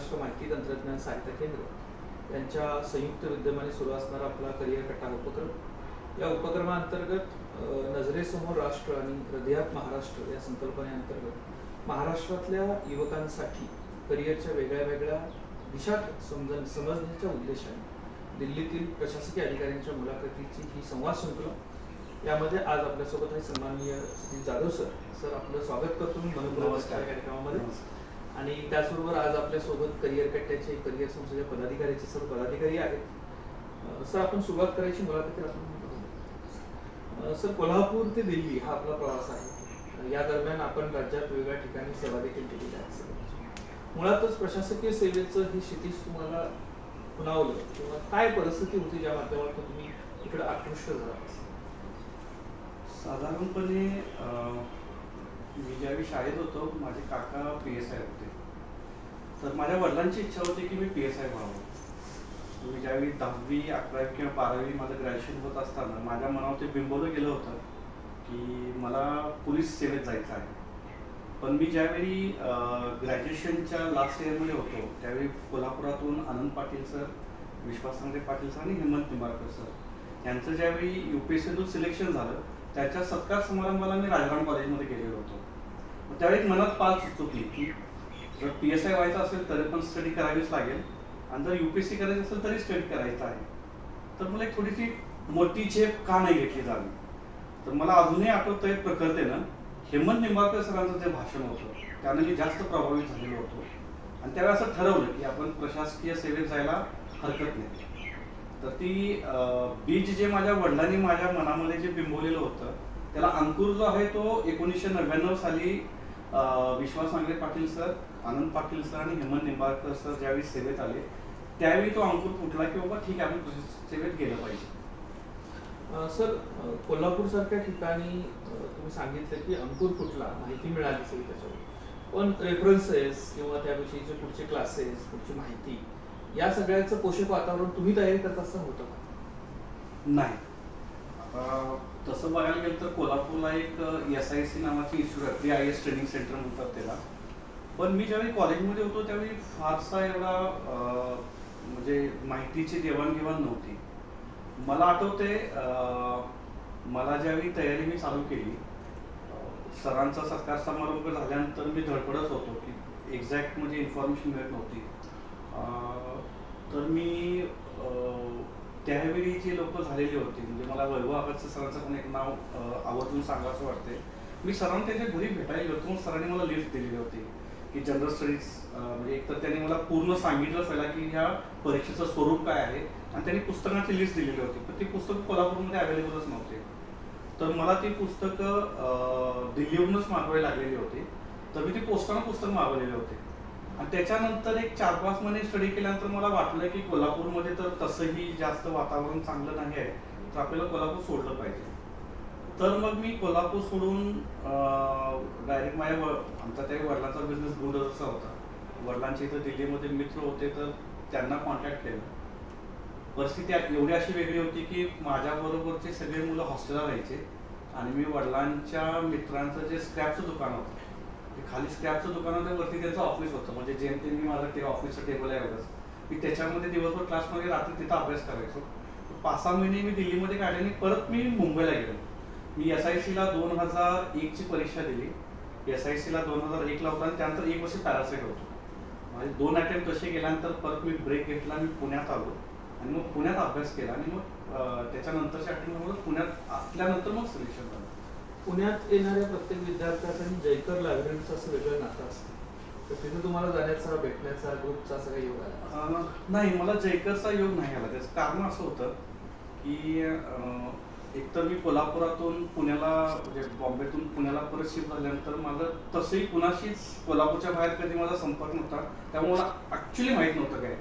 महाराष्ट्र माहिती तंत्रज्ञान सहायता केंद्र यांच्या संयुक्त विद्यमाने सुरू असणारा आपला करिअर कट्टा उपक्रम। या उपक्रमाअंतर्गत नजरेसमोर राष्ट्र आणि हृदयात महाराष्ट्र या संकल्पनेअंतर्गत महाराष्ट्रातल्या युवकांसाठी करिअरच्या वेगळ्या वेगळ्या दिशा समजण्याच्या उद्देशाने दिल्लीतील प्रशासकीय अधिकाऱ्यांच्या मुलाखतीची ही संवाद शृंखला। यामध्ये आज आपल्यासोबत आहे सन्माननीय सतीश जाधव सर आपलं स्वागत करतो मी मनोपूर्वक कार्यक्रमामध्ये। आणि त्याचबरोबर आज आपल्यासोबत करिअर कट्ट्याचे करिअर संस्थेच्या पदाधिकाऱ्याचे सर्व पदाधिकारी आहेत। सर आपण सुरुवात करायची मुलाखतीला आपण सर कोल्हापूर ते दिल्ली हा आपला प्रवास आहे। या दरम्यान आपण राज्यात वेगळ्या ठिकाणी सेवा देखील केलेली आहे। मुळातच प्रशासकीय सेवेचं ही क्षितिज तुम्हाला खुणावलं किंवा काय परिस्थिती होती ज्या माध्यमातून तुम्ही इकडे आकृष्ट झाला? साधारणपणे मी ज्यावेळी शाळेत होतो माझे काका PSI होते, तर माझ्या वडिलांची इच्छा होती की मी PSI व्हावं। मी ज्यावेळी 10वी 11वी किंवा 12वी माझं ग्रॅज्युएशन होत असताना माझ्या मनावर ते बिंबवलं गेलं होतं की मला पोलीस सेवेत जायचं आहे। पण मी ज्यावेळी ग्रॅज्युएशनच्या लास्ट इयरमध्ये होतो त्यावेळी कोल्हापुरातून आनंद पाटील सर, विश्वास सांगरे पाटील सर आणि हेमंत निंबाळकर सर यांचं ज्यावेळी UPSCतून सिलेक्शन झालं त्याच्या सत्कार समारंभाला मी राजगुरू कॉलेजमध्ये गेलेलो होतो। त्यावेळी मनात पाल चुकली की जर PSI व्हायचं असेल तरी पण स्टडी करावीच लागेल आणि जर UPSC करायचं असेल तरी स्टडी करायचं आहे। तर मला एक थोडीशी मोठी झेप का नाही घेतली जावी। तर मला अजूनही आठवतंय प्रखरतेनं हेमंत निंबाळकर सरांचं जे भाषण होतं त्यानं मी जास्त प्रभावित झालेलो होतो आणि त्यावेळी असं ठरवलं की आपण प्रशासकीय सेवेत जायला हरकत नाही। तर ती बीज जे माझ्या वडिलांनी माझ्या मनामध्ये जे बिंबवलेलं होतं त्याला अंकुर जो आहे तो 1999 साली विश्वास सांगरे पाटील सर, आनंद पाटील सर आणि हेमंत निंबाळकर सर ज्यावेळी सेवेत आले त्यावेळी तो अंकुर फुटला की बाबा ठीक आहे आपण सेवेत गेलं पाहिजे। सर कोल्हापूर सारख्या ठिकाणी तुम्ही सांगितलं की अंकुर फुटला, माहिती मिळाली सगळी त्याच्यावर, पण रेफरन्सेस किंवा त्याविषयीचे पुढचे क्लासेस, पुढची माहिती या सगळ्याचं पोषक वातावरण तुम्ही तयारी करत असताना होतं का? नाही, तसं बघायला गेलं तर कोल्हापूरला एक SIC नावाची इन्स्टिट्यूट आहे, IAS ट्रेनिंग सेंटर म्हणतात त्याला। पण मी ज्यावेळी कॉलेजमध्ये होतो त्यावेळी फारसा एवढा म्हणजे माहितीची देवाणघेवाण नव्हती। मला आठवते मला ज्यावेळी तयारी मी चालू केली सरांचा सत्कार समारंभ झाल्यानंतर मी धडपडत होतो की एक्झॅक्ट म्हणजे इन्फॉर्मेशन मिळत नव्हती। तर मी त्यावेळी जी लोक झालेली होती म्हणजे मला वैभव आगरकर सरांचं पण एक नाव आवर्जून सांगायचं वाटते। मी सरांना त्यांच्या घरी भेटायला गेलो होतो, सरांनी मला लिस्ट दिलेली होती की जनरल स्टडीज म्हणजे एक तर त्यांनी मला पूर्ण सांगितलं पहिला की ह्या परीक्षेचं स्वरूप काय आहे आणि त्यांनी पुस्तकांची लिस्ट दिलेली होती, पण ती पुस्तकं कोल्हापूरमध्ये अवेलेबलच नव्हते। तर मला ती पुस्तकं दिल्लीवरूनच मागवावी लागलेली होती, तर मी ती पोस्टानं पुस्तक मागवलेले होते। आणि त्याच्यानंतर एक 4-5 महिने स्टडी केल्यानंतर मला वाटलं की कोल्हापूरमध्ये तर तसंही जास्त वातावरण चांगलं नाही आहे, तर आपल्याला कोल्हापूर सोडलं पाहिजे। तर मग मी कोल्हापूर सोडून डायरेक्ट आमचा त्या वडिलांचा बिझनेस दूधचा होता, वडिलांच्या इथं दिल्लीमध्ये मित्र होते तर त्यांना कॉन्टॅक्ट केलं। परिस्थिती एवढी अशी वेगळी होती की माझ्याबरोबरचे सगळे मुलं हॉस्टेलला राहायचे आणि मी वडिलांच्या मित्रांचं जे स्क्रॅपचं दुकान होतं ते खाली स्क्रॅपचं दुकान होतं, वरती त्यांचं ऑफिस होतं, म्हणजे जेमतेम मी माझं ते ऑफिसचं टेबल आहे एवढंच मी त्याच्यामध्ये दिवसभर क्लासमध्ये रात्री तिथं अभ्यास करायचो। 5-6 महिने मी दिल्लीमध्ये काढले आणि परत मी मुंबईला गेलो। मी SICला 2001ची परीक्षा दिली, SICला 2001ला होता आणि त्यानंतर 1 वर्ष पॅरासाईट होतो। माझे 2 अटेम्प्ट तसे गेल्यानंतर परत मी ब्रेक घेतला, मी पुण्यात आलो आणि मग पुण्यात अभ्यास केला आणि मग त्याच्यानंतरच्या अटेम्प्टमध्ये पुण्यात असल्यानंतर मग सिलेक्शन झालं। पुण्यात येणाऱ्या प्रत्येक विद्यार्थ्यासाठी जयकर लायब्ररीचं असं वेगळं नातं असतं, तर तिथे तुम्हाला जाण्याचा, भेटण्याचा, ग्रुपचा असा काही योग आला? नाही, मला जयकरचा योग नाही आला। त्याचं कारण असं होतं की एकतर मी कोल्हापुरातून पुण्याला म्हणजे बॉम्बेतून पुण्याला परत शिफ्ट झाल्यानंतर माझं तसंही कुणाशीच कोल्हापूरच्या बाहेर कधी माझा संपर्क नव्हता, त्यामुळे मला ॲक्च्युली माहीत नव्हतं काय।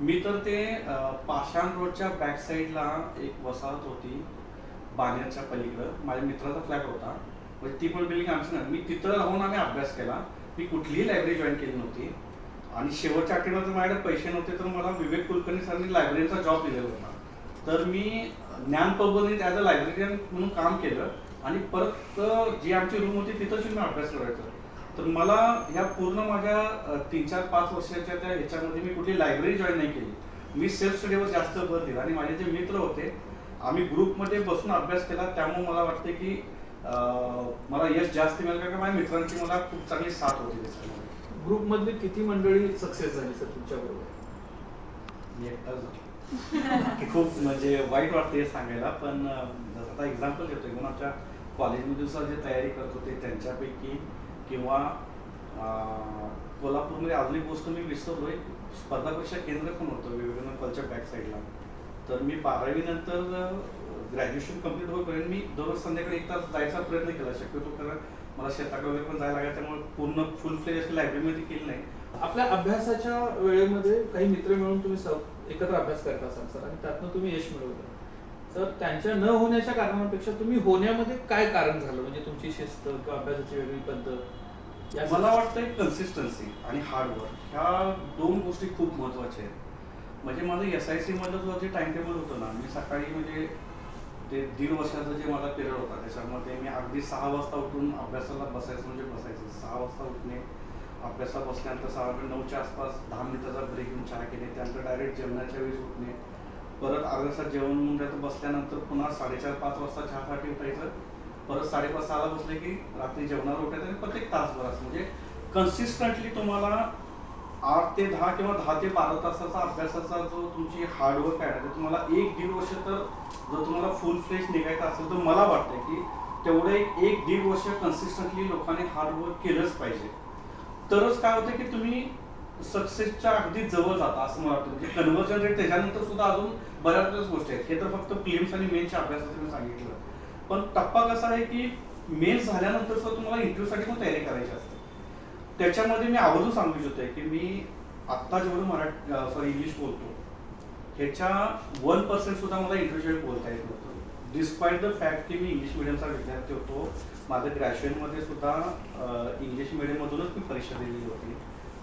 मी तर ते पाषाण रोडच्या बॅक साईडला एक वसाहत होती बाणेरच्या पलीकडं, माझ्या मित्राचा फ्लॅट होता, म्हणजे ती पण बिल्डिंग आमची नाही, मी तिथं राहून आम्ही अभ्यास केला। मी कुठलीही लायब्ररी जॉईन केली नव्हती आणि शेवटच्या आठवड्यात जर माझ्याकडे पैसे नव्हते तर मला विवेक कुलकर्णी सरांनी लायब्ररीचा जॉब दिलेला होता, तर मी ज्ञान प्रबोधिनीत ॲज अ लायब्ररियन म्हणून काम केलं आणि परत जी आमची रूम होती तिथंच मी अभ्यास करायचो। तर मला ह्या पूर्ण माझ्या 3-4-5 वर्षाच्या त्या ह्याच्यामध्ये मी कुठली लायब्ररी जॉईन नाही केली. मी सेल्फ स्टडीवर जास्त भर दिला आणि माझे जे मित्र होते आम्ही ग्रुपमध्ये बसून अभ्यास केला. त्यामुळे मला वाटते की मला यश जास्त मिळेल, कारण माझ्या मित्रांची मला खूप चांगली साथ होती त्याच्यामध्ये. ग्रुपमधली किती मंडळी सक्सेस झाली सर तुमच्याबरोबर? मी एकटाच झालो की खूप म्हणजे वाईट वाटते सांगायला, पण जसं आता एक्झाम्पल घेतो म्हणून आमच्या कॉलेजमध्ये सुद्धा जे तयारी करत होते त्यांच्यापैकी, किंवा कोल्हापूरमध्ये अजून एक गोष्ट मी विसरलोय, स्पर्धा परीक्षा केंद्र पण होतं विवेकानंद कॉलेजच्या बॅक साईडला. तर मी 12वी नंतर ग्रॅज्युएशन कम्प्लीट होईपर्यंत मी दररोज संध्याकाळी 1 तास जायचा प्रयत्न केला शक्यतो, कारण मला शेताकडे वगैरे पण जायला लागेल, त्यामुळे पूर्ण फुल फ्लेज अशी लायब्ररीमध्ये केली नाही. आपल्या अभ्यासाच्या वेळेमध्ये काही मित्र मिळून तुम्ही एकत्र अभ्यास करत असाल सर, आणि त्यातनं तुम्ही यश मिळवलं. तर त्यांच्या न होण्याच्या कारणापेक्षा तुम्ही होण्यामध्ये काय कारण झालं, म्हणजे तुमची शिस्त किंवा अभ्यासाची वेगळी पद्धत? मला वाटतं कन्सिस्टन्सी आणि हार्डवर्क ह्या 2 गोष्टी खूप महत्त्वाच्या आहेत. म्हणजे माझं SIC मधलं जो जे टाइम टेबल होतं ना, मी सकाळी म्हणजे ते 1.5 वर्षाचा जे माझा पिरियड होता त्याच्यामध्ये मी अगदी 6 वाजता उठून अभ्यासाला बसायचं, म्हणजे बसायचं 6 वाजता उठणे, अभ्यासाला बसल्यानंतर 9च्या आसपास 10 मिनिटाचा ब्रेक घेऊन चहा घेणे, त्यानंतर डायरेक्ट जेवणाच्या वेळेस उठणे, परत अर्धा तास जेवण म्हणजे बसल्यानंतर पुन्हा 4:30-5 वाजता चहासाठी उठायचं, परत 5:30-6ला बसले की रात्री जेवणाला उठायचं आणि प्रत्येक तासभर असं म्हणजे कन्सिस्टंटली तुम्हाला 8 ते 10 किंवा 10 ते 12 तासाचा अभ्यासाचा जो तुमची हार्डवर्क आहे ना, तुम्हाला 1-1.5 वर्ष तर जर तुम्हाला फुल फ्लेज निघायचं असेल तर मला वाटतं की तेवढं 1-1.5 वर्ष कन्सिस्टंटली लोकांनी हार्डवर्क केलंच पाहिजे. तरच काय होतं की तुम्ही सक्सेसच्या अगदी जवळ जाता असं मला वाटतं. म्हणजे कन्व्हर्जन रेट त्याच्यानंतर सुद्धा अजून बऱ्याच गोष्टी आहेत. हे तर फक्त प्रिलिम्स आणि मेन्सच्या अभ्यासाचं मी सांगितलं, पण टप्पा कसा आहे की मेन्स झाल्यानंतर सुद्धा तुम्हाला इंटरव्ह्यूसाठी पण तयारी करायची असते. त्याच्यामध्ये मी आवर्जून सांगू इच्छितोय की मी आत्ता जेवढं इंग्लिश बोलतो ह्याच्या 1% सुद्धा मला इंटरव्ह्यूसाठी बोलता येत नव्हतं. डिस्पाईट द फॅक्ट की मी इंग्लिश मिडियमचा विद्यार्थी होतो. माझं ग्रॅज्युएशनमध्ये सुद्धा इंग्लिश मिडियममधूनच मी परीक्षा दिलेली होती,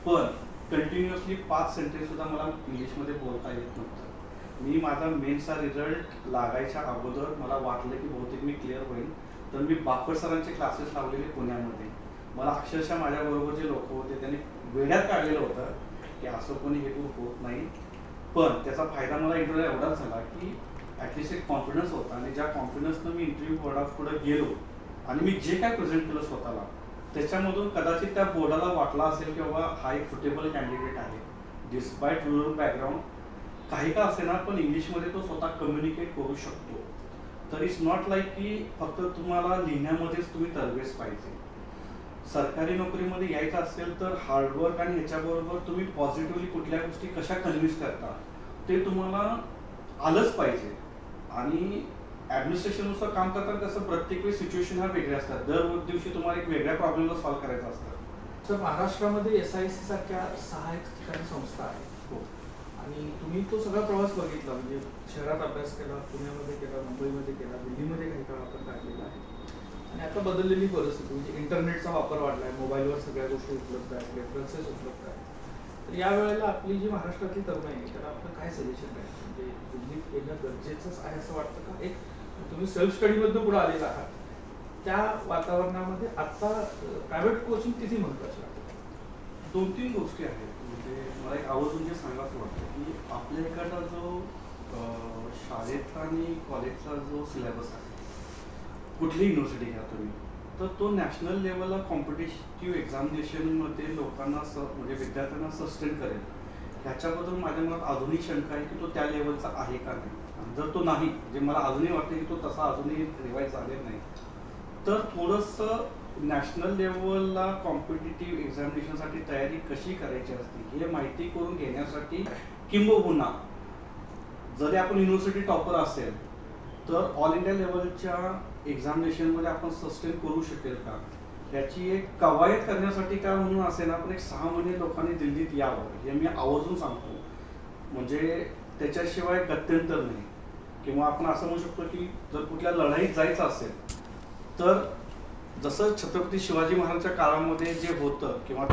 पण कंटिन्युअसली 5 सेंटेन्स सुद्धा मला इंग्लिशमध्ये बोलता येत नव्हतं. मी माझा मेन्सचा रिझल्ट लागायच्या अगोदर मला वाटलं की बहुतेक मी क्लिअर होईल, तर मी बापट सरांचे क्लासेस लावलेले पुण्यामध्ये. मला अक्षरशः माझ्याबरोबर जे लोक होते त्यांनी वेड्यात काढलेलं होतं की असं कोणी हे होत नाही, पण त्याचा फायदा मला इंटरव्ह्यू एवढाच झाला की ॲटलिस्ट एक कॉन्फिडन्स होता, आणि ज्या कॉन्फिडन्सनं मी इंटरव्ह्यू बोर्डापुढे गेलो आणि मी जे काय प्रेझेंट केलं स्वतःला, त्याच्यामधून कदाचित त्या बोर्डाला वाटला असेल की बाबा हा एक सुटेबल कॅन्डिडेट आहे. डिस्पाईट रुरल बॅकग्राऊंड काही का असेना, पण इंग्लिशमध्ये तो स्वतः कम्युनिकेट करू शकतो. तर इट्स नॉट लाईक की फक्त तुम्हाला लिहिण्यामध्येच तुम्ही तरबेज पाहिजे. सरकारी नोकरीमध्ये यायचं असेल तर हार्डवर्क आणि ह्याच्याबरोबर तुम्ही पॉझिटिव्हली कुठल्या गोष्टी कशा कन्व्हिन्स करता ते तुम्हाला आलंच पाहिजे. आणि ॲडमिनिस्ट्रेशननुसार काम करताना कसं प्रत्येक वेळी सिच्युएशन हा वेगळ्या असतात. दर दिवशी तुम्हाला एक वेगळ्या प्रॉब्लेमला सॉल्व्ह करायचा असतं. तर महाराष्ट्रामध्ये SIC सारख्या 6 ठिकाणी संस्था आहेत. हो. आणि तुम्ही तो सगळा प्रवास बघितला, म्हणजे शहरात अभ्यास केला, पुण्यामध्ये केला, मुंबईमध्ये केला, दिल्लीमध्ये काही काळ आपण काढलेला आहे. आणि आता बदललेली परिस्थिती म्हणजे इंटरनेटचा वापर वाढला आहे, मोबाईलवर सगळ्या गोष्टी उपलब्ध आहेत, रेफरन्सेस उपलब्ध आहेत. तर या वेळेला आपली जी महाराष्ट्रातली तरुण आहे त्याला आपलं काय सजेशन आहे, म्हणजे दिल्लीत येणं गरजेचंच आहे असं वाटतं का? एक तुम्ही सेल्फ स्टडीमधून पुढे आलेला आहात, त्या वातावरणामध्ये आता प्रायव्हेट कोचिंग किती महत्वाची वाटतं? 2-3 गोष्टी आहेत. म्हणजे मला एक आवर्जून जे सांगायचं वाटतं की आपल्या इकडचा जो शाळेचा आणि कॉलेजचा जो सिलेबस आहे, कुठलीही युनिव्हर्सिटी घ्या तुम्ही, तर तो नॅशनल लेवलला कॉम्पिटिटिव्ह एक्झामिनेशनमध्ये लोकांना म्हणजे विद्यार्थ्यांना सस्टेन करेल, ह्याच्याबद्दल माझ्या मनात अजूनही शंका आहे की तो त्या लेवलचा आहे का नाही. आणि जर तो नाही, जे मला अजूनही वाटतं की तो तसा अजूनही रिवाईज झालेला नाही, तर थोडंसं नॅशनल लेवलला कॉम्पिटिटिव्ह एक्झामिनेशनसाठी तयारी कशी करायची असते हे माहिती करून घेण्यासाठी, किंबहुना जरी आपण युनिव्हर्सिटी टॉपर असेल तर ऑल इंडिया लेवलच्या एक्झामिनेशनमध्ये आपण सस्टेन करू शकेल का, ह्याची एक कवायत करण्यासाठी काय म्हणून असेल आपण एक 6 महिने लोकांनी दिल्लीत यावं हे मी आवर्जून सांगतो. म्हणजे त्याच्याशिवाय गत्यंतर नाही. किंवा आपण असं म्हणू शकतो की जर कुठल्या लढाईत जायचं असेल तर जसं छत्रपती शिवाजी महाराजांच्या काळामध्ये जे होतं किंवा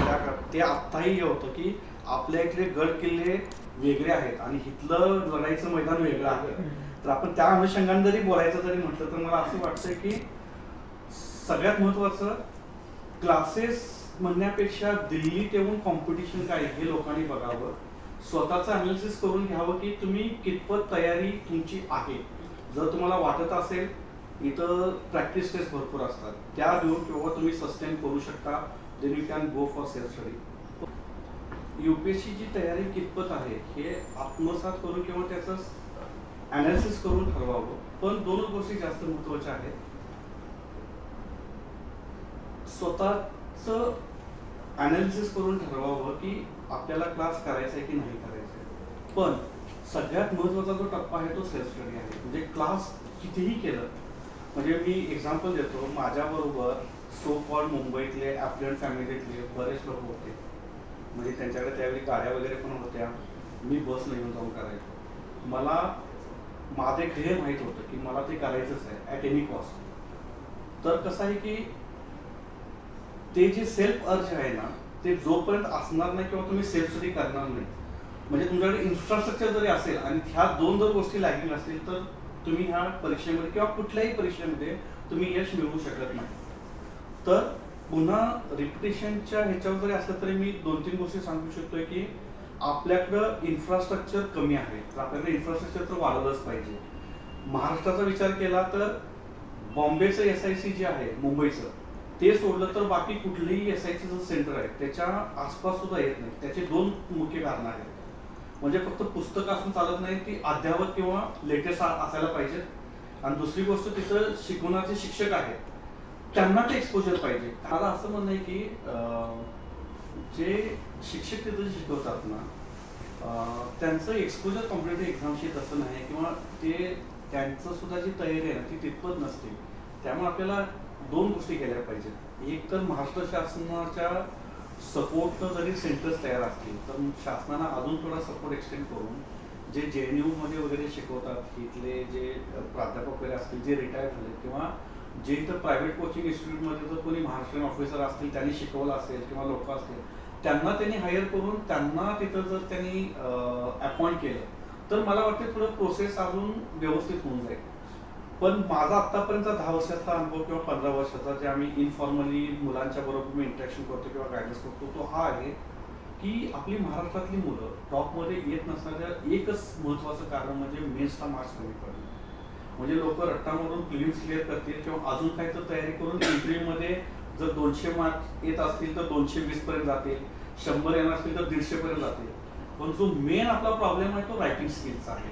ते आत्ताही हे होतं की आपल्या इथले गड किल्ले वेगळे आहेत आणि इथलं लढाईचं मैदान वेगळं आहे. तर आपण त्या अनुषंगाने जरी बोलायचं जरी म्हटलं तर मला असं वाटतं की सगळ्यात महत्त्वाचं क्लासेस म्हणण्यापेक्षा दिल्लीत येऊन कॉम्पिटिशन काय हे लोकांनी बघावं, स्वतःचं अनालिसिस करून घ्यावं की तुम्ही कितपत तयारी तुमची आहे. जर तुम्हाला वाटत असेल इथं प्रॅक्टिस टेस्ट भरपूर असतात, त्या देऊन किंवा तुम्ही सस्टेन करू शकता, then you can go for self study. यूपीएससीची तयारी कितपत आहे हे आत्मसात करून किंवा त्याचं अनालिसिस करून ठरवावं. पण दोनच गोष्टी जास्त महत्त्वाच्या आहेत. स्वतःचं अनालिसिस करून ठरवावं की आपल्याला क्लास करायचा आहे की नाही करायचा आहे. पण सगळ्यात महत्त्वाचा जो टप्पा आहे तो सेल्फ स्टडी आहे. म्हणजे क्लास कितीही केलं, म्हणजे मी एक्झाम्पल देतो, माझ्याबरोबर सो कॉल्ड मुंबईतले ॲफ्लुएंट फॅमिलीतले बरेच लोक होते. म्हणजे त्यांच्याकडे त्यावेळी गाड्या वगैरे पण होत्या, मी बसने येऊन जाऊन करायचो. मला माझे ध्येय माहीत होतं की मला ते करायचंच आहे ॲट एनी कॉस्ट. तर कसं आहे की ते जे सेल्फ अर्ज आहे ना ते जोपर्यंत असणार नाही किंवा तुम्ही सेल्फ स्टडी करणार नाही, म्हणजे तुमच्याकडे इन्फ्रास्ट्रक्चर जरी असेल आणि ह्या दोन जर गोष्टी लॅगिंग असतील तर तुम्ही ह्या परीक्षेमध्ये किंवा कुठल्याही परीक्षेमध्ये तुम्ही यश मिळवू शकत नाही. तर पुन्हा रिपिटेशनच्या ह्याच्यावर जरी असलं तरी मी 2-3 गोष्टी सांगू शकतोय की आपल्याकडं इन्फ्रास्ट्रक्चर कमी आहे, तर आपल्याकडे इन्फ्रास्ट्रक्चर तर वाढवलंच पाहिजे. महाराष्ट्राचा विचार केला तर बॉम्बेचं SIC जे आहे मुंबईचं, ते सोडलं तर बाकी कुठलंही SICचं सेंटर आहे त्याच्या आसपास सुद्धा येत नाही. त्याचे 2 मुख्य कारण आहेत. म्हणजे फक्त पुस्तक असून चालत नाही, ती अद्यावत किंवा लेटेस्ट असायला पाहिजे. आणि दुसरी गोष्ट तिथं शिकवणारे शिक्षक आहेत त्यांना ते एक्सपोजर पाहिजे. मला असं म्हणणं आहे की जे शिक्षक तिथं शिकवतात ना त्यांचं एक्सपोजर कॉम्पिटेटिव्ह एक्झामशी तसं नाही किंवा ते त्यांचं सुद्धा जी तयारी आहे ना ती तितपत नसते. त्यामुळे आपल्याला 2 गोष्टी केल्या पाहिजेत. एक तर महाराष्ट्र शासनाच्या सपोर्टनं जरी सेंटर्स तयार असतील तर शासनानं अजून थोडा सपोर्ट एक्सटेंड करून जे JNU मध्ये वगैरे शिकवतात इथले जे प्राध्यापक वगैरे असतील जे रिटायर झाले किंवा जे इथं प्रायव्हेट कोचिंग इन्स्टिट्यूटमध्ये जर कोणी महाराष्ट्रीयन ऑफिसर असतील त्यांनी शिकवलं असेल किंवा लोक असतील त्यांना त्यांनी हायर करून त्यांना तिथं जर त्यांनी अपॉइंट केलं तर मला वाटतं थोडं प्रोसेस अजून व्यवस्थित होऊन जाईल. पण माझा आत्तापर्यंतचा 10 वर्षाचा अनुभव किंवा 15 वर्षाचा जे आम्ही इनफॉर्मली मुलांच्या बरोबर मी इंटरॅक्शन करतो किंवा गायडन्स करतो तो हा आहे की आपली महाराष्ट्रातली मुलं टॉपमध्ये येत नसण्याचं एकच महत्त्वाचं कारण म्हणजे मेन्सला मार्क्स कमी पडणे. म्हणजे लोक रट्टा मारून प्रिलिम्स क्लिअर करतील किंवा अजून काही तर तयारी करून इंटरव्ह्यूमध्ये जर 200 मार्क्स येत असतील तर 220 पर्यंत जातील, 100 येणार असतील तर 150 पर्यंत जातील. पण जो मेन आपला प्रॉब्लेम आहे तो रायटिंग स्किल्सचा आहे.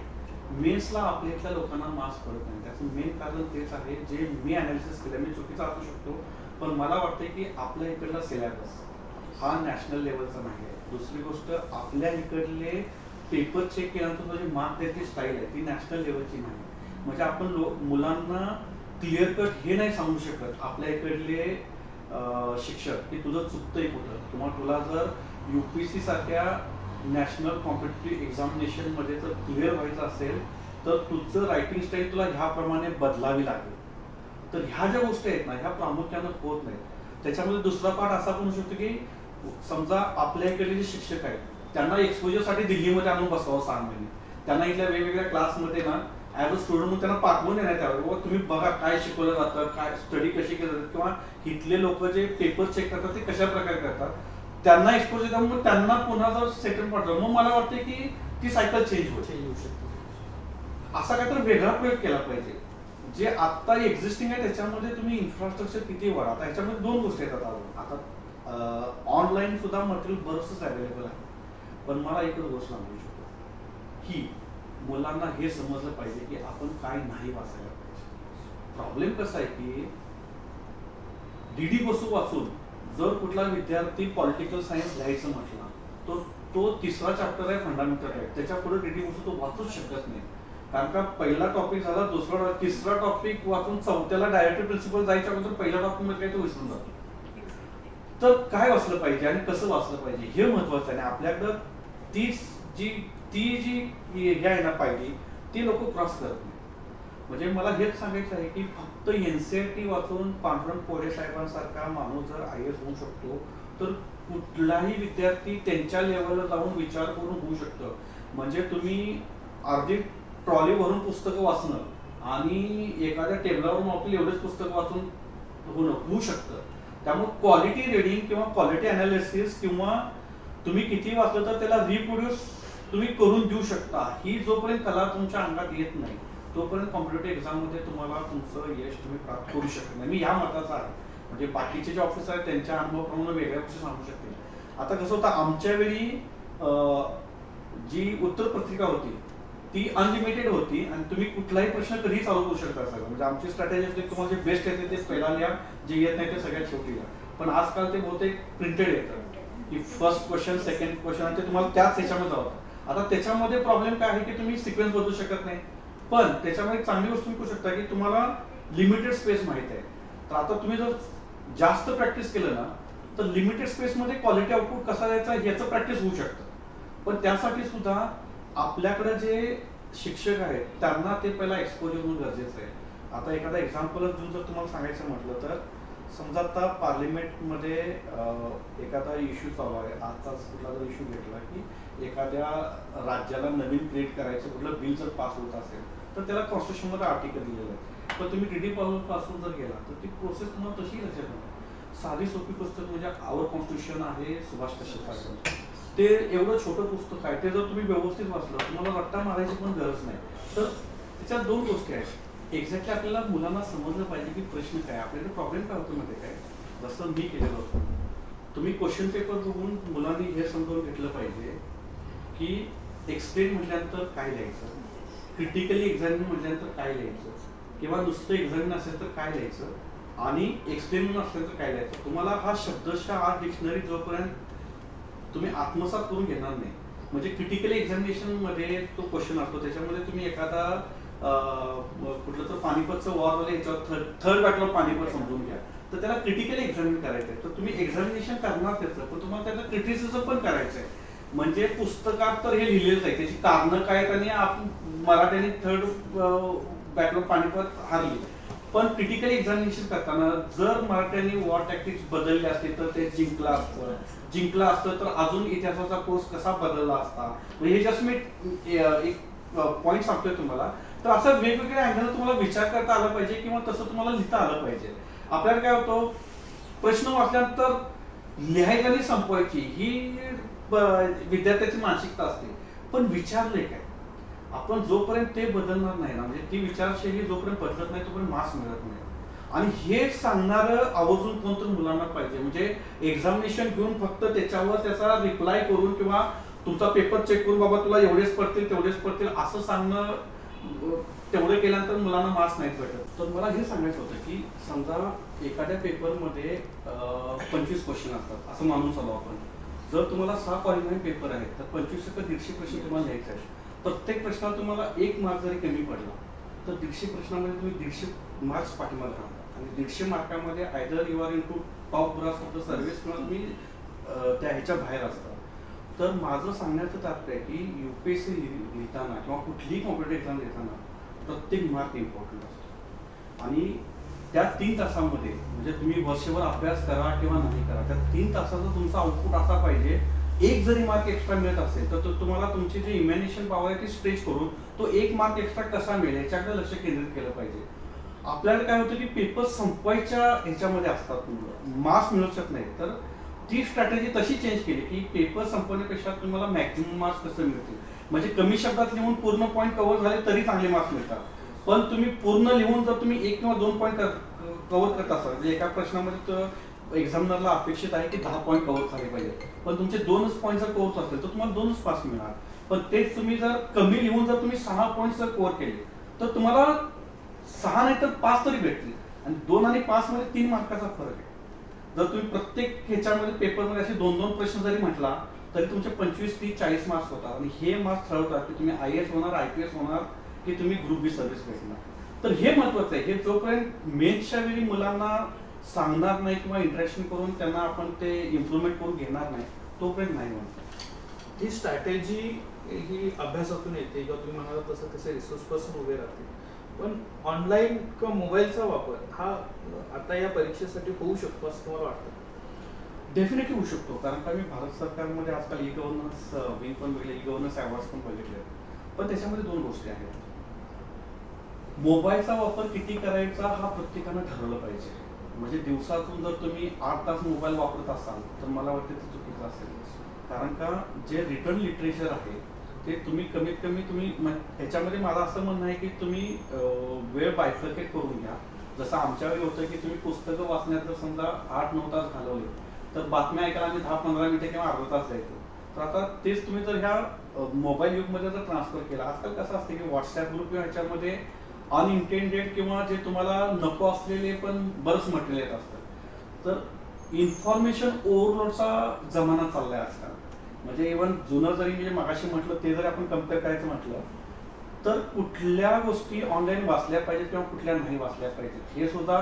मेन्सला आपल्या इथल्या लोकांना मार्क्स पडत नाही. त्याचं मेन कारण तेच आहे जे मी अनालिसिस केलं. मी चुकीचा असू शकतो पण मला वाटतं की आपल्या इकडला सिलेबस हा नॅशनल लेवलचा नाही आहे. दुसरी गोष्ट आपल्या इकडले पेपर चेक केल्यानंतर जी मार्क द्यायची स्टाईल आहे ती नॅशनल लेवलची नाही. म्हणजे आपण मुलांना क्लिअर कट हे नाही सांगू शकत आपल्या इकडले शिक्षक की तुझं चुकतंय कुठं किंवा तुला जर UPSC सारख्या नॅशनल कॉम्पिटिटिव्ह एक्झामिनेशनमध्ये जर क्लिअर व्हायचं असेल तर तुझं रायटिंग स्टाईल तुला ह्याप्रमाणे बदलावी लागेल. तर ह्या ज्या गोष्टी आहेत ना ह्या प्रामुख्यानं होत नाहीत. त्याच्यामध्ये दुसरा पार्ट असा पण होऊ शकतो की समजा आपल्या इकडले जे शिक्षक आहेत त्यांना एक्सपोजरसाठी दिल्लीमध्ये आणून बसवावं 6 महिने, त्यांना इथल्या वेगवेगळ्या क्लासमध्ये ना ॲज अ स्टुडंट त्यांना पाठवून येण्यात यावं बाबा तुम्ही बघा काय शिकवलं जातं, काय स्टडी कशी केली जाते किंवा इथले लोक जे पेपर चेक करतात ते कशा प्रकारे करतात त्यांना एक्सपोजर द्यावं. मग त्यांना पुन्हा जर सेकंड पाठवलं मग मला वाटतं की ती सायकल चेंज होऊ शकते. असा काहीतरी वेगळा प्रयोग केला पाहिजे. जे आत्ता एक्झिस्टिंग आहे त्याच्यामध्ये तुम्ही इन्फ्रास्ट्रक्चर किती वाढा. आता ह्याच्यामध्ये 2 गोष्टी येतात. आता ऑनलाईन सुद्धा मटेरियल बरंचसं अवेलेबल आहे. पण मला एकच गोष्ट सांगू शकतो की मुलांना हे समजलं पाहिजे की आपण काय नाही वाचायला पाहिजे. प्रॉब्लेम कसा आहे की DD बसू वाचून जर कुठला विद्यार्थी पॉलिटिकल सायन्स घ्यायचं म्हटलं तो 3रा चॅप्टर आहे फंडामेंटल राईट, त्याच्या पुढे DD बसू तो वाचूच शकत नाही. कारण का पहिला टॉपिक झाला, दुसरा 3रा टॉपिक वाचून 4थ्याला डायरेक्टिव्ह प्रिन्सिपल जायच्या अगोदर पहिल्या टॉपिक मध्ये काय तो विसरून जातो. तर काय वाचलं पाहिजे आणि कसं वाचलं पाहिजे हे महत्वाचं आहे. आपल्याकडं ती जी हे आहे ना पाहिजे ती लोक क्रॉस करत नाही. म्हणजे मला हेच सांगायचं आहे की फक्त NCERT वाचून पांडुरंग पोळे साहेबांसारखा माणूस जर IAS होऊ शकतो तर कुठलाही विद्यार्थी त्यांच्या लेवलला जाऊन विचार करून होऊ शकतं. म्हणजे तुम्ही अर्धी ट्रॉली भरून पुस्तकं वाचणं आणि एखाद्या टेबलावरून आपली एवढेच पुस्तकं वाचून होऊ शकतं. त्यामुळे क्वालिटी रिडिंग किंवा क्वालिटी अनालिसिस किंवा तुम्ही किती वाचलं तर त्याला रिप्रोड्यूस तुम्ही करून देऊ शकता, ही जोपर्यंत कला तुमच्या अंगात येत नाही तोपर्यंत कॉम्पिटेटिव्ह एक्झाममध्ये तुम्हाला तुमचं यश तुम्ही प्राप्त करू शकत नाही. मी या मताचा आहे. म्हणजे बाकीचे जे ऑफिसर आहेत त्यांच्या अनुभवाप्रमाणे वेगळ्या गोष्टी सांगू शकतील. आता कसं होतं, आमच्या वेळी जी उत्तरपत्रिका होती ती अनलिमिटेड होती आणि तुम्ही कुठलाही प्रश्न कधीही चालू करू शकता सगळं. म्हणजे आमची स्ट्रॅटेजी असते, तुम्हाला जे बेस्ट येते ते पहिला लिहा, जे येत नाही ते सगळ्यात शेवटी लिहा. पण आजकाल ते बहुतेक प्रिंटेड येतं की फर्स्ट क्वेश्चन, सेकंड क्वेश्चन, आणि ते तुम्हाला त्याच ह्याच्यामध्ये जावं. आता त्याच्यामध्ये प्रॉब्लेम काय आहे की तुम्ही सिक्वेन्स बदलू शकत नाही. पण त्याच्यामध्ये चांगली गोष्ट तुम्ही करू शकता की तुम्हाला लिमिटेड स्पेस माहित आहे. तर आता तुम्ही जर जास्त प्रॅक्टिस केलं ना तर लिमिटेड स्पेसमध्ये क्वालिटी आउटपुट कसा द्यायचा याचं प्रॅक्टिस होऊ शकतं. पण त्यासाठी सुद्धा आपल्याकडे जे शिक्षक आहेत त्यांना ते पहिला एक्सपोजर होणं गरजेचं आहे. आता एखादा एक्झाम्पलच देऊन जर तुम्हाला सांगायचं म्हटलं तर समजा आता पार्लिमेंटमध्ये एखादा इश्यू चालू आहे. आजचाच कुठला जर इश्यू घेतला की एखाद्या राज्याला नवीन क्रिएट करायचं कुठलं बिल जर पास होत असेल तर त्याला कॉन्स्टिट्यूशनमध्ये आर्टिकल दिलेलं आहे. पण तुम्ही डीडी पासून जर गेला तर ती प्रोसेस तुम्हाला तशी लक्षात नाही. साधी सोपी पुस्तक म्हणजे आवर कॉन्स्टिट्यूशन आहे सुभाष कश्यप, ते एवढं छोटं पुस्तक आहे. ते जर तुम्ही व्यवस्थित वाचलं तुम्हाला रट्टा मारायची पण गरज नाही. तर त्याच्यात दोन गोष्टी आहेत. एक्झॅक्टली आपल्याला मुलांना समजलं पाहिजे की प्रश्न काय. आपल्याला प्रॉब्लेम काय होतो मध्ये काय, जसं मी केलेलं होतं, तुम्ही क्वेश्चन पेपर बघून मुलांनी हे समजून घेतलं पाहिजे की एक्सप्लेन म्हटल्यानंतर काय लिहायचं, क्रिटिकली एक्झामिन म्हटल्यानंतर काय लिहायचं, किंवा नुसतं एक्झामिन असेल तर काय लिहायचं, आणि एक्सप्लेन म्हणून असेल तर काय लिहायचं. तुम्हाला हा शब्दशः आज डिक्शनरी जोपर्यंत तुम्ही आत्मसात करून घेणार नाही, म्हणजे क्रिटिकली एक्झामिनेशन मध्ये तो क्वेश्चन असतो त्याच्यामध्ये तुम्ही एखादा कुठलं तर पानिपतचं वॉर याच्यावर थर्ड बॅटल ऑफ पानिपत समजून घ्या, तर त्याला क्रिटिकली एक्झामिन करायचं आहे. तर तुम्ही एक्झामिनेशन करणार त्याचं, पण तुम्हाला त्याचं क्रिटिसिझम पण करायचं आहे. म्हणजे पुस्तकात तर हे लिहिलेलंच आहे, त्याची कारणं काय आहेत आणि आपण मराठ्याने थर्ड बॅटल ऑफ पानिपत हारली. पण क्रिटिकली एक्झामिनेशन करताना जर मराठ्यांनी वॉर टॅक्टिक्स बदलले असते तर ते जिंकला असतं तर अजून इतिहासाचा कोर्स कसा बदलला असता. म्हणजे हे जस्ट मी एक पॉईंट सांगतोय तुम्हाला. तर असं वेगवेगळ्या अँगल तुम्हाला विचार करता आला पाहिजे किंवा तसं तुम्हाला लिहिता आलं पाहिजे. आपल्याला काय होतं, प्रश्न वाचल्यानंतर लिहायला आणि संपवायची ही विद्यार्थ्याची मानसिकता असते. पण विचारले काय, आपण जोपर्यंत ते बदलणार नाही ना, म्हणजे ती विचारशैली जोपर्यंत बदलत नाही तोपर्यंत मार्क्स मिळत नाही. आणि हे सांगणारं आवर्जून कोणतरी मुलांना पाहिजे. म्हणजे एक्झामिनेशन घेऊन फक्त त्याच्यावर त्याचा रिप्लाय करून किंवा तुमचा पेपर चेक करून बाबा तुला एवढेच पडतील तेवढेच पडतील असं सांगणं, तेवढे केल्यानंतर मुलांना मार्क्स नाहीत भेटत. तर मला हे सांगायचं होतं की समजा एखाद्या पेपरमध्ये 25 क्वेश्चन असतात असं मानून चालू आपण. जर तुम्हाला 6 क्वालिफाईंग पेपर आहेत तर 25 ते 150 प्रश्न तुम्हाला लिहायचे आहेत. प्रत्येक प्रश्नात तुम्हाला 1 मार्क जरी कमी पडला तर 150 प्रश्नामध्ये तुम्ही 150 मार्क्स पाठीमागे राहता. आणि 150 मार्कामध्ये either you are in to top brass of the service किंवा तुम्ही त्या ह्याच्या बाहेर असता. तर माझं सांगण्याचं तात्पर्य आहे की UPSC लिहिताना किंवा कुठलीही कॉम्पिटेटिव्ह एक्झाम लिहिताना प्रत्येक मार्क इम्पॉर्टंट असतो. आणि त्या 3 तासामध्ये म्हणजे तुम्ही वर्षभर अभ्यास करा किंवा नाही करा, त्या 3 तासाचा तुमचा आउटपुट असा पाहिजे, एक जरी मार्क एक्स्ट्रा मिळत असेल तर तुम्हाला तुमची जी इमॅजिनेशन पॉवर आहे ती स्ट्रेच करून तो 1 मार्क एक्स्ट्रा कसा मिळेल याच्याकडे लक्ष केंद्रित केलं पाहिजे. आपल्याला काय होतं की पेपर संपवायच्या ह्याच्यामध्ये असतात, मार्क्स मिळू शकत नाही. तर ती स्ट्रॅटेजी तशी चेंज केली की पेपर संपवण्यापेक्षा तुम्हाला मॅक्झिमम मार्क्स कसं मिळतील. म्हणजे कमी शब्दात लिहून पूर्ण पॉईंट कव्हर झाले तरी चांगले मार्क्स मिळतात. पण तुम्ही पूर्ण लिहून जर तुम्ही 1 किंवा 2 पॉईंट कव्हर करत असाल, म्हणजे एका प्रश्नामध्ये एक्झामिनरला अपेक्षित आहे की 10 पॉईंट कव्हर झाले पाहिजे, पण तुमचे 2च पॉईंट जर कव्हर असतील तर तुम्हाला 2च पास मिळणार. पण तेच तुम्ही जर कमी लिहून जर तुम्ही 6 पॉईंट जर कव्हर केले तर तुम्हाला 6 नाही तर 5 तरी भेटतील. आणि 2 आणि 5 मध्ये 3 मार्काचा फरक आहे. जर तुम्ही प्रत्येक ह्याच्यामध्ये पेपरमध्ये असे 2-2 प्रश्न जरी म्हटला तरी तुमचे 25, 30, 40 मार्क्स होतात. आणि हे मार्क्स ठरवतात की तुम्ही IAS होणार, IPS होणार की तुम्ही ग्रुप बी सर्व्हिस भेटणार. तर हे महत्वाचं आहे. हे जोपर्यंत मेन्सच्या वेळी मुलांना सांगणार नाही किंवा इंटरॅक्शन करून त्यांना आपण ते इम्प्रुव्हमेंट करून घेणार नाही तोपर्यंत नाही म्हणतो. ही स्ट्रॅटेजी ही अभ्यासातून येते किंवा तुम्ही म्हणाला तसं तसे रिसोर्स पर्सन उभे राहते. पण ऑनलाईन किंवा मोबाईलचा वापर हा आता या परीक्षेसाठी होऊ शकतो असं तुम्हाला वाटतं? डेफिनेटली होऊ शकतो. कारण का मी भारत सरकारमध्ये आजकाल ई-गव्हर्नन्स विंग पण बघितले, ई-गव्हर्नन्स अवॉर्ड्स पण बघितले. पण त्याच्यामध्ये 2 गोष्टी आहेत. मोबाईलचा वापर किती करायचा हा प्रत्येकानं ठरवलं पाहिजे. म्हणजे दिवसातून जर तुम्ही 8 तास मोबाईल वापरत असाल तर मला वाटतं ते चुकीचं असेल. कारण का जे रिटर्न लिटरेचर आहे ते तुम्ही कमीत कमी तुम्ही ह्याच्यामध्ये माझं असं म्हणणं आहे की तुम्ही वेळ बायफर्केट करून घ्या. जसं आमच्या वेळी होतं की तुम्ही पुस्तकं वाचण्यात जर समजा 8-9 तास घालवले तर बातम्या ऐकायला आम्ही 10-15 मिनिटं किंवा अर्धा तास जायचो. तर आता तेच तुम्ही जर ह्या मोबाईल युगमध्ये जर ट्रान्सफर केला, आजकाल कसं असतं की व्हॉट्सअप ग्रुप किंवा ह्याच्यामध्ये अनइंटेंडेड किंवा जे तुम्हाला नको असलेले पण बरंच मटेरियल येत असतं. तर इन्फॉर्मेशन ओव्हरलोडचा जमाना चाललाय आजकाल. म्हणजे इव्हन जुनं जरी म्हणजे मगाशी म्हटलं ते जरी आपण कम्पेअर करायचं म्हटलं तर कुठल्या गोष्टी ऑनलाईन वाचल्या पाहिजेत किंवा कुठल्या नाही वाचल्या पाहिजेत हे सुद्धा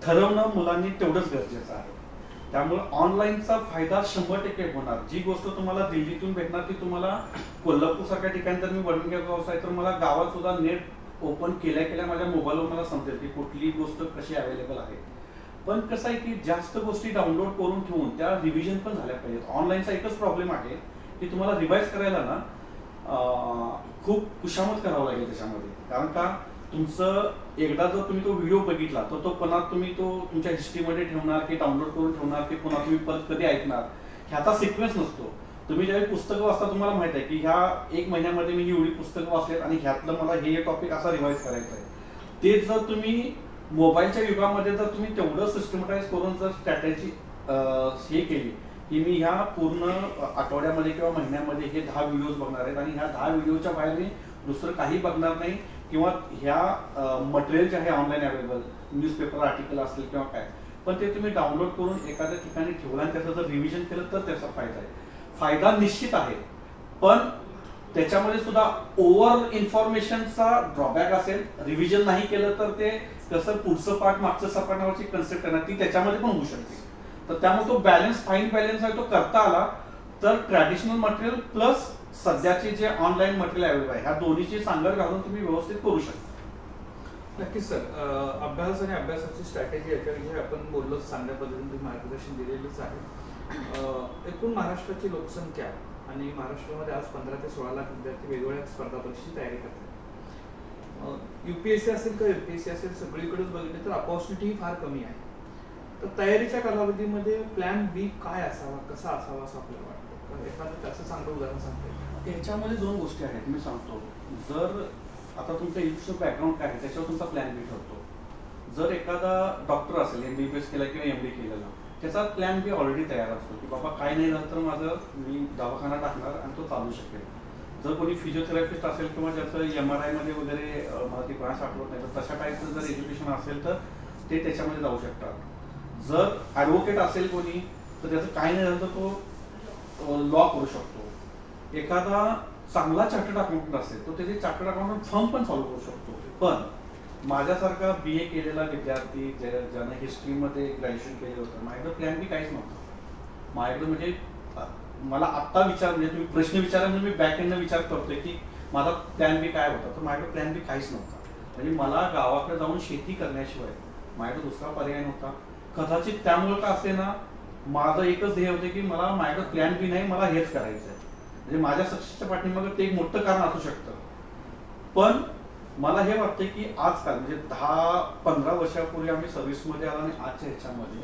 ठरवणं मुलांनी तेवढंच गरजेचं आहे. त्यामुळे ऑनलाईनचा फायदा 100% होणार. जी गोष्ट तुम्हाला दिल्लीतून भेटणार ती तुम्हाला कोल्हापूर सारख्या ठिकाणी जर मी वडणगाव गावचा आहे तर मला गावात सुद्धा नेट ओपन केल्या माझ्या मोबाईलवर मला समजेल की कुठली गोष्ट कशी अवेलेबल आहे. पण कसं आहे की जास्त गोष्टी डाउनलोड करून ठेवून त्या रिव्हिजन पण झाल्या पाहिजेत. ऑनलाईनचा एकच प्रॉब्लेम आहे की तुम्हाला रिवाइज करायला ना खूप कुशामत करावं लागेल त्याच्यामध्ये. कारण का तुमचं एकदा जर तुम्ही तो व्हिडिओ बघितला तर तो पुन्हा तुम्ही तो तुमच्या हिस्ट्रीमध्ये ठेवणार की डाउनलोड करून ठेवणार की पुन्हा तुम्ही परत कधी ऐकणार ह्याचा सिक्वेन्स नसतो. तुम्ही ज्यावेळी पुस्तकं वाचता तुम्हाला माहित आहे की ह्या 1 महिन्यामध्ये मी एवढी पुस्तकं वाचलेत आणि ह्यातलं मला हे टॉपिक असा रिवाइज करायचा आहे. तेच जर तुम्ही मोबाईलच्या युगामध्ये जर तुम्ही तेवढं सिस्टमटाईज करून जर स्ट्रॅटेजी हे केली की मी ह्या पूर्ण आठवड्यामध्ये किंवा महिन्यामध्ये हे 10 व्हिडिओज बघणार आहेत आणि ह्या 10 व्हिडिओच्या बाहेर मी दुसरं काही बघणार नाही किंवा ह्या मटेरियल जे आहे ऑनलाईन अवेलेबल न्यूजपेपर आर्टिकल असेल किंवा काय पण ते तुम्ही डाउनलोड करून एखाद्या ठिकाणी ठेवलं आणि त्याचं जर रिव्हिजन केलं तर त्याचा फायदा आहे. फायदा निश्चित आहे पण त्याच्यामध्ये सुद्धा ओव्हर इन्फॉर्मेशनचा ड्रॉबॅक असेल. रिव्हिजन नाही केलं तर ते कसं पुढचं पार्ट मागचं सपाटावरची कन्सेप्ट करणार ती त्याच्यामध्ये पण होऊ शकते. तर त्यामुळे तो बॅलन्स फाईन बॅलन्स आहे तो करता आला तर ट्रॅडिशनल मटेरियल प्लस सध्याचे जे ऑनलाईन मटेरियल अवेलेबल आहे ह्या दोन्हीची सांगड घालून तुम्ही व्यवस्थित करू शकता. नक्कीच सर. अभ्यास आणि अभ्यासाची स्ट्रॅटेजी याच्याविषयी आपण बोललो, चांगल्या पद्धतीने तुम्ही मार्गदर्शन दिलेलंच आहे. एकूण महाराष्ट्राची लोकसंख्या आणि महाराष्ट्रामध्ये आज 15 ते 16 लाख विद्यार्थी वेगवेगळ्या स्पर्धा परीक्षेची तयारी करतात. UPSC असेल किंवा UPSC असेल सगळीकडेच बघितलं तर अपॉर्च्युनिटी फार कमी आहे. तर तयारीच्या कालावधीमध्ये प्लॅन बी काय असावा, कसा असावा असं आपल्याला वाटतं? एखादं त्याचं चांगलं उदाहरण सांगता येईल? याच्यामध्ये 2 गोष्टी आहेत मी सांगतो. जर आता तुमचं एज्युकेशन बॅकग्राऊंड काय आहे त्याच्यावर तुमचा प्लॅन बी ठरतो. जर एखादा डॉक्टर असेल MBBS केला किंवा MD केलेला त्याचा प्लॅन बी ऑलरेडी तयार असतो की बाबा काय नाही झालं तर माझं मी दवाखाना टाकणार आणि तो चालू शकेल. जर कोणी फिजिओथेरपिस्ट असेल किंवा ज्याचं MRI मध्ये वगैरे मला ती ब्रांच आठवत नाही तर तशा टाईपचं जर एज्युकेशन असेल तर ते त्याच्यामध्ये जाऊ शकतात. जर ॲडव्होकेट असेल कोणी तर त्याचं काय नाही झालं तर तो लॉ करू शकतो. एखादा चांगला चार्टर्ड अकाउंटंट असेल तो त्याचे चार्टर्ड अकाउंटंट फर्म पण चालू करू शकतो. पण माझ्यासारखा BA केलेला विद्यार्थी ज्यानं हिस्ट्रीमध्ये ग्रॅज्युएशन केलेलं होतं माझ्याकडे प्लॅन बी काहीच नव्हतं. माझ्याकडे म्हणजे मला आत्ता विचार म्हणजे तुम्ही प्रश्न विचारा म्हणजे मी बॅक एंडनं विचार करतोय की माझा प्लॅन बी काय होता तर माझ्याकडे प्लॅन बी काहीच नव्हता. म्हणजे मला गावाकडे जाऊन शेती करण्याशिवाय माझ्याकडे दुसरा पर्याय नव्हता. कदाचित त्यामुळे का असे ना माझं एकच ध्येय होतं की मला माझ्याकडे प्लॅन बी नाही मला हेच करायचं आहे. म्हणजे माझ्या सक्सेसच्या पाठीमागे ते एक मोठं कारण असू शकतं. पण मला हे वाटतं की आजकाल म्हणजे 10-15 वर्षापूर्वी आम्ही सर्व्हिसमध्ये आलो आणि आजच्या ह्याच्यामध्ये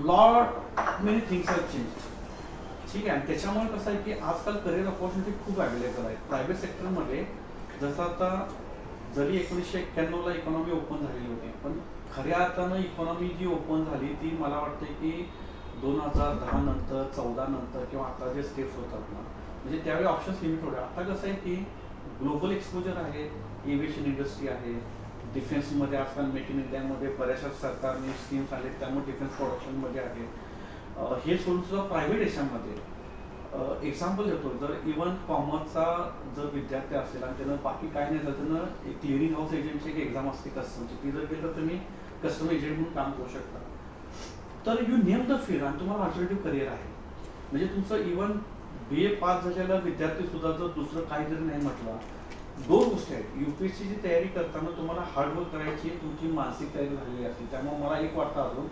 lot many things have change. ठीक आहे. त्याच्यामुळे कसं आहे की आजकाल करिअर ऑपॉर्च्युनिटी खूप अवेलेबल आहे प्रायव्हेट सेक्टरमध्ये. जसं आता जरी 1991ला इकॉनॉमी ओपन झालेली होती पण खऱ्या अर्थानं इकॉनॉमी जी ओपन झाली ती मला वाटते की 2010 नंतर 14 नंतर किंवा आता जे स्टेप्स होतात ना म्हणजे त्यावेळी ऑप्शन्स लिमिट होते. आता कसं आहे की ग्लोबल एक्सपोजर आहे, एव्हिएशन इंडस्ट्री आहे, डिफेन्समध्ये आजकाल मेक इन इंडियामध्ये बऱ्याचशा सरकारने स्कीम्स आलेत त्यामुळे डिफेन्स प्रोडक्शनमध्ये आहे. हे सोडून सुद्धा प्रायव्हेट देशांमध्ये एक्झाम्पल देतो. जर इव्हन कॉमर्सचा जर विद्यार्थी असेल आणि त्यानं बाकी काय नाही झालं त्यानं एक क्लिअरिंग हाऊस एजंटची एक एक्झाम असते कस्टमची ती जर केली तर तुम्ही कस्टमर एजंट म्हणून काम करू शकता. तर यू नेम द फील्ड आणि तुम्हाला अल्टरनेटिव्ह करिअर आहे. म्हणजे तुमचं इव्हन BA पास झालेला विद्यार्थी सुद्धा जर दुसरं काही जरी नाही म्हटलं 2 गोष्टी आहेत. UPSCची तयारी करताना तुम्हाला हार्डवर्क करायची तुमची मानसिक तयारी झालेली असते. त्यामुळे मला एक वाटतं अजून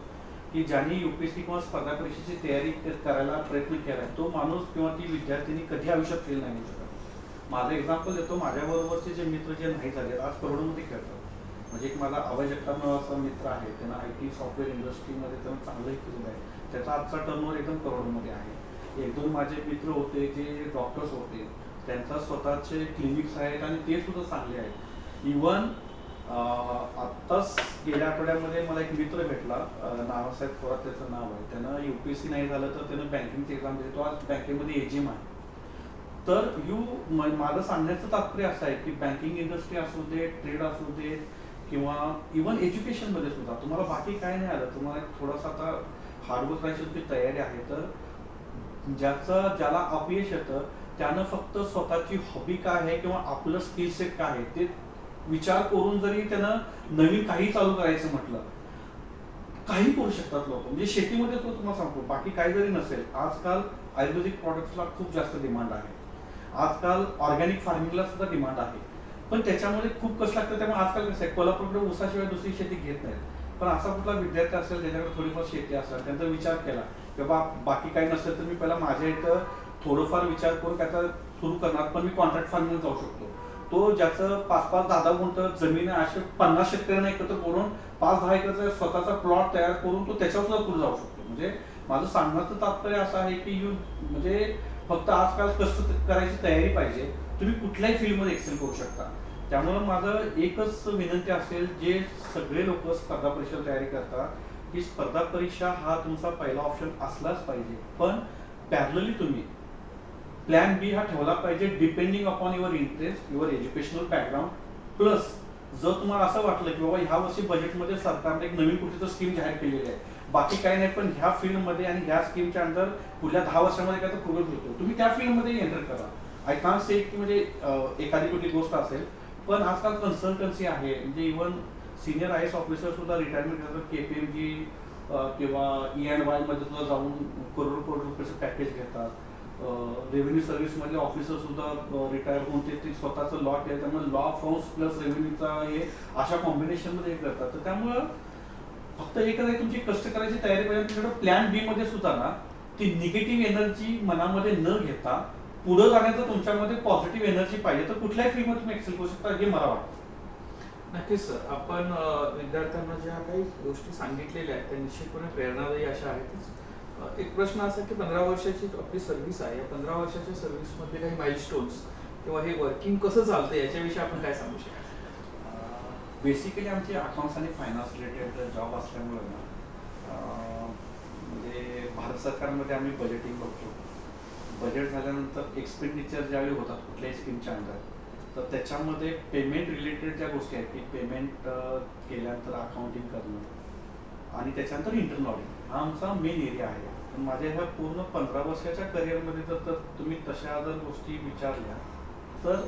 की ज्यांनी UPSC किंवा स्पर्धा परीक्षेची तयारी करायला प्रयत्न केला तो माणूस किंवा ती विद्यार्थिनी कधी आयुष्यात फेल नाही होऊ शकत. माझं एक्झाम्पल देतो. माझ्याबरोबरचे जे मित्र जे नाही झाले आज करोडोमध्ये खेळतात म्हणजे एक माझा अभय जगताप नावाचा मित्र आहे, त्यांना IT सॉफ्टवेअर इंडस्ट्रीमध्ये त्यांना चांगलंही केलेलं आहे. त्याचा आजचा टर्नओव्हर एकदम करोडमध्ये आहे. एक दोन माझे मित्र होते जे डॉक्टर्स होते, त्यांचा स्वतःचे क्लिनिक्स आहेत आणि ते सुद्धा चांगले आहेत. इवन आत्ताच गेल्या आठवड्यामध्ये मला एक मित्र भेटला, नानासाहेब थोरात त्याचं नाव आहे. त्यानं UPSC नाही झालं तर त्यानं बँकिंगची एक्झाम दिली, तो आज बँकेमध्ये AGM आहे. तर माझं सांगण्याचं तात्पर्य असं आहे की बँकिंग इंडस्ट्री असू दे, ट्रेड असू दे, किंवा इवन एज्युकेशनमध्ये सुद्धा तुम्हाला बाकी काय नाही आलं, तुम्हाला थोडासा आता हार्डवर्क करायची तुमची तयारी आहे, तर ज्याला अपयश येतं त्यानं फक्त स्वतःची हॉबी काय आहे किंवा आपलं स्किल सेट काय आहे ते विचार करून जरी त्यानं नवीन काही चालू करायचं म्हटलं, काही करू शकतात लोक. म्हणजे शेतीमध्ये तो तुम्हाला सांगतो, बाकी काही जरी नसेल, आजकाल आयुर्वेदिक प्रॉडक्ट्सला खूप जास्त डिमांड आहे. आजकाल ऑर्गॅनिक फार्मिंगला सुद्धा डिमांड आहे, पण त्याच्यामध्ये खूप कष्ट लागतं. त्यामुळे आजकाल कसं आहे, कोल्हापूरकडे ऊसाशिवाय दुसरी शेती घेत नाहीत. पण असा कुठला विद्यार्थी असेल ज्याच्याकडे थोडीफार शेती असेल, त्यांचा विचार केला की बाकी काही नसेल तर मी पहिला माझ्या इथं थोडंफार विचार करून त्याचा सुरू करणार, पण मी कॉन्ट्रॅक्ट फार्मिंग जाऊ शकतो. तो ज्याचं 5-5, 10-10 गुंठ जमीन आहे, असे 50 शेतकऱ्यांना एकत्र करून 5-10 एकरचा स्वतःचा प्लॉट तयार करून तो त्याच्यावर सुद्धा पुढे जाऊ शकतो. म्हणजे माझं सांगण्याचं तात्पर्य असं आहे की म्हणजे फक्त आजकाल कष्ट करायची तयारी पाहिजे, तुम्ही कुठल्याही फील्डमध्ये एक्सेल करू शकता. त्यामुळं माझं एकच विनंती असेल, जे सगळे लोक स्पर्धा परीक्षा तयारी करतात, की स्पर्धा परीक्षा हा तुमचा पहिला ऑप्शन असलाच पाहिजे, पण पॅरलली तुम्ही प्लॅन B हा ठेवला पाहिजे, depending upon your interest, your educational background. Plus जर तुम्हाला असं वाटलं की बाबा ह्या वर्षी बजेटमध्ये सरकारने एक नवीन कुठली स्कीम जाहीर केलेली आहे, बाकी काही नाही, पण ह्या फील्डमध्ये आणि ह्या स्कीमच्या अंडर पुढल्या 10 वर्षामध्ये काय तर प्रोग्रेस होतो, तुम्ही त्या फील्डमध्ये एंटर करा. आय कांट से की म्हणजे एखादी कुठली गोष्ट असेल, पण आजकाल कन्सल्टन्सी आहे. म्हणजे इव्हन सिनियर IAS ऑफिसर सुद्धा रिटायरमेंट करतात, KPMG किंवा EY मध्ये सुद्धा जाऊन करोड रुपयाचं पॅकेज घेतात. रेव्हेन्यू सर्व्हिसमधले ऑफिसर सुद्धा रिटायर होऊन ते स्वतःचं लॉ आहे, त्यामुळे लॉ फर्म्स प्लस रेव्हेन्यूचा हे अशा कॉम्बिनेशनमध्ये हे करतात. तर त्यामुळं फक्त एकच आहे, तुमची कष्ट करायची तयारी पाहिजे. तुमच्याकडे प्लॅन B मध्ये सुद्धा ना ती निगेटिव्ह एनर्जी मनामध्ये न घेता पुढे जाण्याचं तुमच्यामध्ये पॉझिटिव्ह एनर्जी पाहिजे, तर कुठल्याही फील्डमध्ये तुम्ही एक्सेल करू शकता, हे मला वाटतं. नक्कीच सर, आपण विद्यार्थ्यांना ज्या काही गोष्टी सांगितलेल्या आहेत त्या निश्चितपणे प्रेरणादायी अशा आहेतच. एक प्रश्न असा की 15 वर्षाची आपली सर्व्हिस आहे, या 15 वर्षाच्या सर्व्हिसमध्ये काही माइलस्टोन्स किंवा हे वर्किंग कसं चालतं याच्याविषयी आपण काय सांगू शकाल? बेसिकली आमचे अकाउंट्स आणि फायनान्स रिलेटेड जॉब असल्यामुळे ना, म्हणजे भारत सरकारमध्ये आम्ही बजेटिंग बघतो. बजेट झाल्यानंतर एक्सपेंडिचर ज्यावेळी होतात कुठल्याही स्कीमच्या अंडर, तर त्याच्यामध्ये पेमेंट रिलेटेड ज्या गोष्टी आहेत की पेमेंट केल्यानंतर अकाउंटिंग करणं आणि त्याच्यानंतर इंटरनल ऑडिट हा आमचा मेन एरिया आहे. पण माझ्या ह्या पूर्ण 15 वर्षाच्या करिअरमध्ये जर तुम्ही तशा जर गोष्टी विचारल्या तर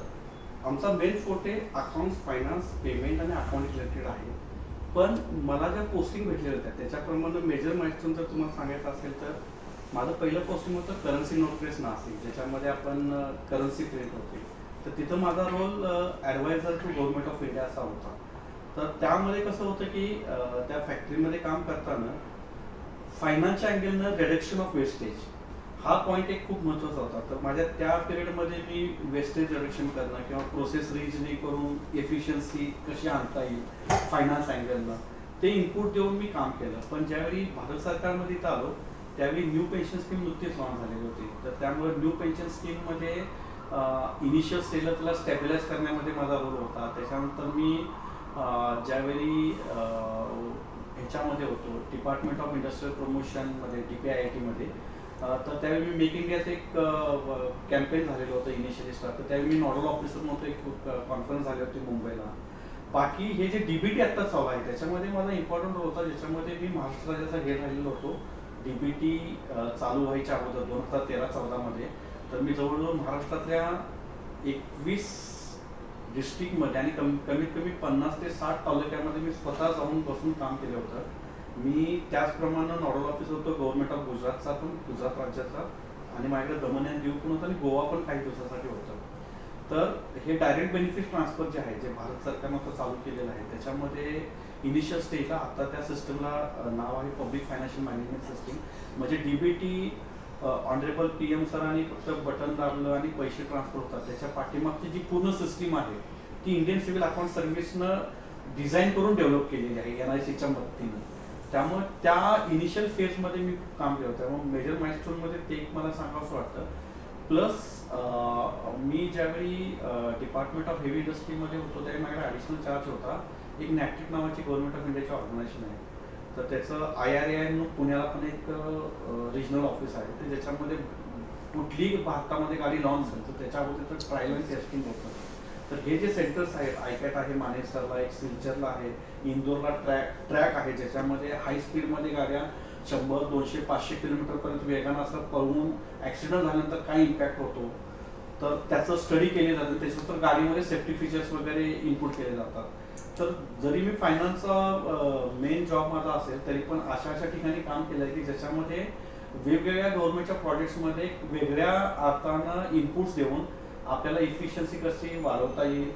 आमचा main forte accounts, finance, payment आणि अकाउंट रिलेटेड आहे. पण मला ज्या पोस्टिंग भेटलेल्या होत्या त्याच्याप्रमाणे मेजर माइलस्टोन जर तुम्हाला सांगायचं असेल तर माझं पहिलं पोस्टिंग होतं करन्सी नोटरीज नाशिक, ज्याच्यामध्ये आपण करन्सी ट्रेड होते. तर तिथं माझा role advisor to government of India असा होता. तर त्यामध्ये कसं होतं की त्या फॅक्टरीमध्ये काम करताना फायनान्सच्या अँगलनं रिडक्शन ऑफ वेस्टेज हा पॉईंट एक खूप महत्त्वाचा होता. तर माझ्या त्या पिरियडमध्ये मी वेस्टेज रिडक्शन करणं किंवा प्रोसेस रिजनिंग करून एफिशियन्सी कशी आणता येईल फायनान्स अँगलनं ते इनपुट देऊन मी काम केलं. पण ज्यावेळी भारत सरकारमध्ये इथं आलो त्यावेळी न्यू पेन्शन स्कीम नुकतीच लॉन्च झालेली होती. तर त्यामुळे न्यू पेन्शन स्कीममध्ये इनिशियल स्टेजला त्याला स्टॅबिलाइज करण्यामध्ये माझा रोल होता. त्याच्यानंतर मी ज्यावेळी ह्याच्यामध्ये होतो डिपार्टमेंट ऑफ इंडस्ट्रियल प्रमोशनमध्ये DPIIT तर त्यावेळी मी मेक इंडियाचं एक कॅम्पेन झालेलं होतं इनिशियली स्टार्ट. तर त्यावेळी मी नॉडल ऑफिसर म्हणून एक कॉन्फरन्स झाली होती मुंबईला. बाकी हे जे DBT आत्ता चालू आहे त्याच्यामध्ये माझा इम्पॉर्टंट रोल होता, ज्याच्यामध्ये मी महाराष्ट्र राज्याचा हेड राहिलेलो होतो. DBT चालू व्हायच्या अगोदर 2013-14 मध्ये. तर मी जवळजवळ महाराष्ट्रातल्या 21 डिस्ट्रिक्टमध्ये आणि कमीत कमी 50 ते 60 तालुक्यामध्ये मी स्वतः जाऊन बसून काम केलं होतं. मी त्याचप्रमाणे नॉडल ऑफिसर होतो गव्हर्नमेंट ऑफ गुजरातचा, पण गुजरात राज्याचा, आणि माझ्याकडे दमन अँड दीव पण होतं आणि गोवा पण काही दिवसासाठी होतं. तर हे डायरेक्ट बेनिफिट ट्रान्सफर जे आहे जे भारत सरकारनं आता चालू केलेलं आहे त्याच्यामध्ये इनिशियल स्टेजला आता त्या सिस्टमला नाव आहे पब्लिक फायनान्शियल मॅनेजमेंट सिस्टीम. म्हणजे DBT ऑनरेबल PM सरांनी फक्त बटन दाबलं आणि पैसे ट्रान्सफर होतात. त्याच्या पाठीमागची जी पूर्ण सिस्टीम आहे ती इंडियन सिव्हिल अकाउंट सर्व्हिसनं डिझाईन करून डेव्हलप केलेली आहे NICच्या मदतीने. त्यामुळे त्या इनिशियल फेजमध्ये मी काम केलं होतं. त्यामुळे मेजर माइलस्टोनमध्ये ते एक मला सांगावंसं वाटतं. प्लस मी ज्यावेळी डिपार्टमेंट ऑफ हेवी इंडस्ट्रीमध्ये होतो त्यावेळी माझ्याकडे ॲडिशनल चार्ज होता. एक नॅक्टिक नावाची गव्हर्नमेंट ऑफ इंडियाची ऑर्गनायझेशन आहे. तर त्याचं IRAI म्हणून पुण्याला पण एक रिजनल ऑफिस आहे. तर ज्याच्यामध्ये कुठलीही भारतामध्ये गाडी लॉन्च झाली तर त्याच्या अगोदर तर ट्रायल अँड टेस्टिंग होतं. तर हे जे सेंटर्स आहेत, आयकॅट आहे मानेसरला, एक सिल्चरला आहे, इंदोरला ट्रॅक आहे ज्याच्यामध्ये हाय स्पीडमध्ये गाड्या 100, 200, 500 किलोमीटरपर्यंत वेगानं असं पळवून ॲक्सिडेंट झाल्यानंतर काय इम्पॅक्ट होतो तर त्याचं स्टडी केले जातं. त्याच्यानंतर गाडीमध्ये सेफ्टी फीचर्स वगैरे इनपुट केले जातात. तर जरी मी फायनान्सचा मेन जॉब माझा असेल तरी पण अशा ठिकाणी काम केलं आहे की ज्याच्यामध्ये वेगवेगळ्या गव्हर्नमेंटच्या प्रोजेक्ट्समध्ये वेगळ्या अर्थानं इनपुट्स देऊन आपल्याला इफिशियन्सी कशी वाढवता येईल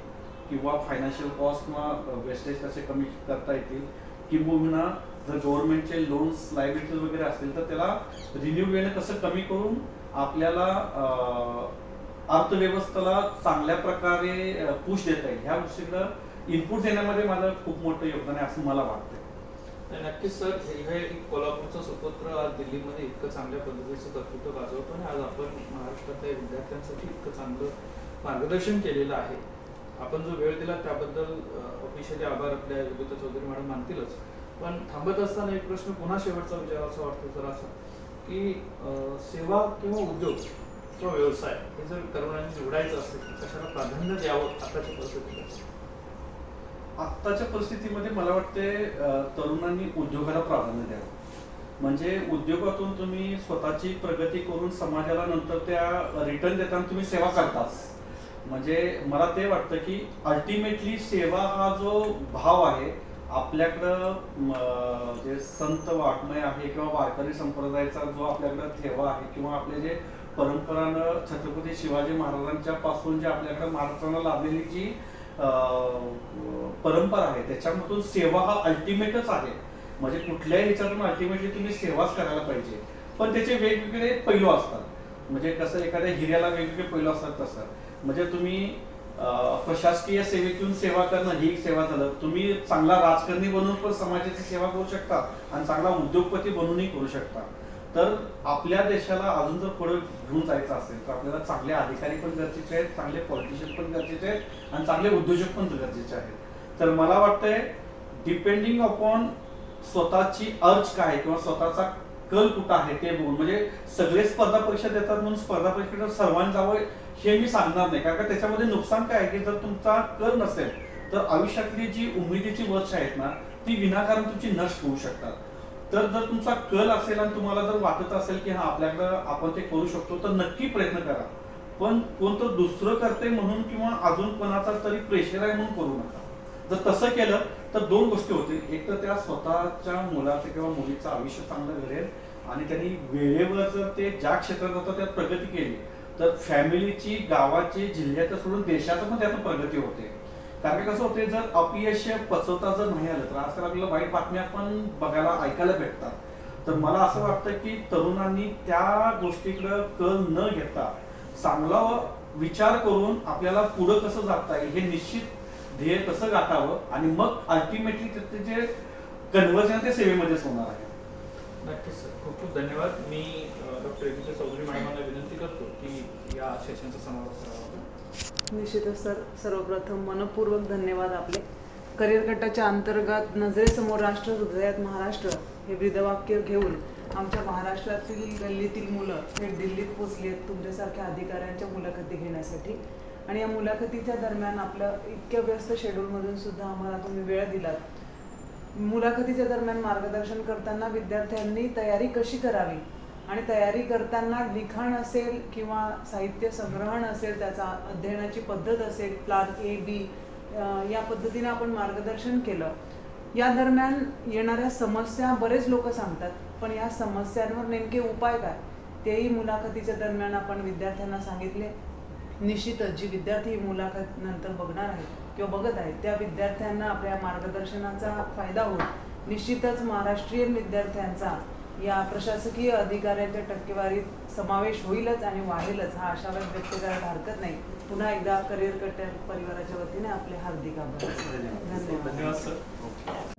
किंवा फायनान्शियल कॉस्ट किंवा वेस्टेज कसे कमी करता येतील किंवा जर गव्हर्नमेंटचे लोन्स लायबिलिटीज वगैरे असतील तर त्याला रिन्यू वेळेनं कसं कमी करून आपल्याला अर्थव्यवस्थेला चांगल्या प्रकारे पुश देता येईल ह्या गोष्टीला इनपुट देण्यामध्ये माझं खूप मोठं योगदान आहे असं मला वाटतं. नक्कीच सर, हे कोल्हापूरचा सुपुत्र आज दिल्लीमध्ये इतकं चांगल्या पद्धतीचं कर्तृत्व गाजवतो आणि आज आपण महाराष्ट्रातल्या विद्यार्थ्यांसाठी इतकं चांगलं मार्गदर्शन केलेलं आहे. आपण जो वेळ दिला त्याबद्दल ऑफिशियली आभार आपल्या योगिता चौधरी मॅडम मानतीलच. पण थांबत असताना एक प्रश्न पुन्हा शेवटचा विचारायचा वाटतो सर असा की सेवा किंवा उद्योग किंवा व्यवसाय हे जर तरुणांनी निवडायचं असेल तर कशाला प्राधान्य द्यावं आताच्या परिस्थितीत? आत्ताच्या परिस्थितीमध्ये मला वाटते तरुणांनी उद्योगाला प्राधान्य द्यावं. म्हणजे उद्योगातून तुम्ही स्वतःची प्रगती करून समाजाला नंतर त्या रिटर्न देताना तुम्ही सेवा करताच. म्हणजे मला ते वाटतं की अल्टिमेटली सेवा हा जो भाव आहे आपल्याकडं जे संत वाङ्मय आहे किंवा वारकरी संप्रदायाचा जो आपल्याकडं ठेवा आहे किंवा आपले जे परंपरानं छत्रपती शिवाजी महाराजांच्या पासून जे आपल्याकडे महाराष्ट्राला लाभलेली जी परंपरा आहे त्याच्यामधून सेवा हा अल्टिमेटच आहे. म्हणजे कुठल्याही ह्याच्यातून अल्टिमेटली तुम्ही सेवाच करायला पाहिजे. पण त्याचे वेगवेगळे पैलू असतात. म्हणजे कसं एखाद्या हिऱ्याला वेगवेगळे पैलू असतात तसं. म्हणजे तुम्ही प्रशासकीय सेवेतून सेवा करणं ही एक सेवा झालं. तुम्ही चांगला राजकारणी बनून पण समाजाची सेवा करू शकता आणि चांगला उद्योगपती बनूनही करू शकता. तर आपल्या देशाला अजून जर पुढे घेऊन जायचं असेल तर आपल्याला चांगले अधिकारी पण गरजेचे आहेत, चांगले पॉलिटिशियन पण गरजेचे आहेत आणि चांगले उद्योजक पण गरजेचे आहेत. तर मला वाटतंय डिपेंडिंग अपॉन स्वतःची अर्ज काय किंवा स्वतःचा कल कुठं आहे ते बघून, म्हणजे सगळे स्पर्धा परीक्षा देतात म्हणून स्पर्धा परीक्षेत सर्वांनी जावं हे मी सांगणार नाही. कारण का त्याच्यामध्ये नुकसान काय आहे की जर तुमचा कल नसेल तर आयुष्यातली जी उमेदीची वर्ष आहेत ना ती विनाकारण तुमची नष्ट होऊ शकतात. तर जर तुमचा कल असेल आणि तुम्हाला जर वाटत असेल की हा आपल्याकडं आपण ते करू शकतो तर नक्की प्रयत्न करा. पण कोणतं दुसरं करते म्हणून किंवा अजून कोणाचा तरी प्रेशर आहे म्हणून करू नका. जर तसं केलं तर दोन गोष्टी होतील. एक तर त्या स्वतःच्या मुलाचं किंवा मुलीचं आयुष्य चांगलं घडेल आणि त्यांनी वेळेवर जर ते ज्या क्षेत्रात जातात त्यात प्रगती केली तर फॅमिलीची, गावाची, जिल्ह्याचं सोडून देशाचं पण त्यातून प्रगती होते. कारण कसं होते जर अपयश पचवता जर नाही आलं तर आजकाल आपल्याला वाईट बातम्या पण बघायला ऐकायला भेटतात. तर मला असं वाटतं की तरुणांनी त्या गोष्टीकडे कल न घेता चांगला विचार करून आपल्याला पुढं कसं जाता येईल हे निश्चित ध्येय कसं गाठावं आणि मग अल्टिमेटली त्याचे जे कन्व्हर्जन ते सेवेमध्येच होणार आहे. नक्कीच सर, खूप खूप धन्यवाद. मी डॉक्टर योगिता चौधरी मॅडमांना विनंती करतो की या सेशनचा समारोप करावा. निश्चितच सर, सर्वप्रथम मनपूर्वक धन्यवाद आपले. करिअर कट्टाच्या अंतर्गत नजरेसमोर राष्ट्र, हृदयात महाराष्ट्र हे ब्रीदवाक्य घेऊन आमच्या महाराष्ट्रातील गल्लीतील मुलं थेट दिल्लीत पोचली आहेत तुमच्यासारख्या अधिकाऱ्यांच्या मुलाखती घेण्यासाठी. आणि या मुलाखतीच्या दरम्यान आपलं इतक्या व्यस्त शेड्यूलमधून सुद्धा आम्हाला तुम्ही वेळ दिलात. मुलाखतीच्या दरम्यान मार्गदर्शन करताना विद्यार्थ्यांनी तयारी कशी करावी आणि तयारी करताना लिखाण असेल किंवा साहित्य संग्रहण असेल, त्याचा अध्ययनाची पद्धत असेल, प्लान A, B या पद्धतीने आपण मार्गदर्शन केलं. या दरम्यान येणाऱ्या समस्या बरेच लोक सांगतात, पण या समस्यांवर नेमके उपाय काय तेही मुलाखतीच्या दरम्यान आपण विद्यार्थ्यांना सांगितले. निश्चितच जी विद्यार्थी मुलाखत नंतर बघणार आहेत किंवा बघत आहेत त्या विद्यार्थ्यांना आपल्या मार्गदर्शनाचा फायदा होईल. निश्चितच महाराष्ट्रीयन विद्यार्थ्यांचा या प्रशासकीय अधिकाऱ्यांच्या टक्केवारीत समावेश होईलच आणि वाढेलच हा आशावाद व्यक्त करायला हरकत नाही. पुन्हा एकदा करिअर कट्टा परिवाराच्या वतीने आपले हार्दिक आभार. धन्यवाद धन्यवाद. सर.